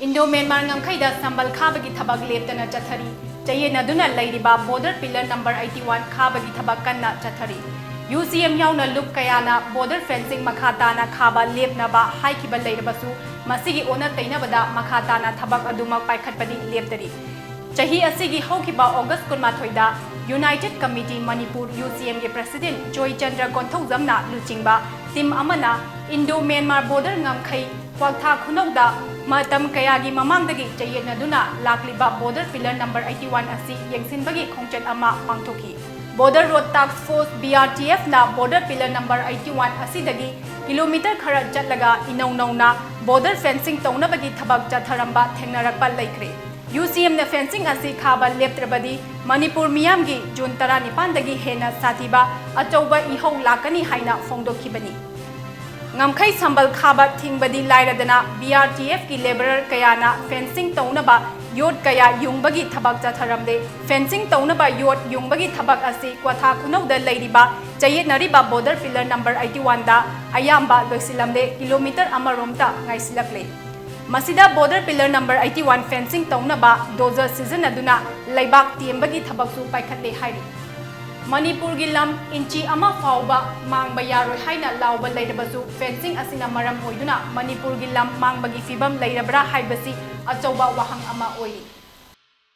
Indo Myanmar ngam sambal khabagi thabak leptana chathari chayena lairiba border pillar number 81 khabagi thabak kanna chathari UCM yauna loop kayana border fencing makhatana khaba lepnaba haikiba leirabasu masigi ona tainabada makhatana thabak aduma paikhatpadi leptari chahi asigi hokiba August 18 da United Committee Manipur UCM ge President Joy Chandra Gonthojamna luchingba team amana Indo Myanmar border ngamkhai Kwaltha khunauda matam kayagi mamangdagi chayetnaduna lakliba border pillar number 81 asi yengsinbagi khongchat ama pangthoki border road task force BRTF na border pillar number 81 asidagi kilometer khara chatlaga inauna border fencing taunabagi thabak chatharamba thengnarakpa laikre UCM na fencing asi khaba leptrabadi Manipur miyamgi June 19 dagi hena satiba achauba ihau lakani haina phongdokhibani ngamkhai sambal khaba thingbadi lairadana BRTF ki laborer kayana fencing taunaba yot kaya yungbagi thabak chatharamde fencing taunaba yot yungbagi thabak asi kwatha khunauda lairiba chayetnariba border pillar number 81 da ayamba loisilamde kilometer amaromta ngaisilakle masida border pillar number 81 fencing taunaba dozer season aduna laibak tiembagi thabaksu paikhatle hairi Manipur gi lam inchi ama fauba mangba yaroi haina lauba leirabasu fencing asina maram hoiduna Manipur gi lam mangbagi fibam leirabra haibasi achauba wahang ama oi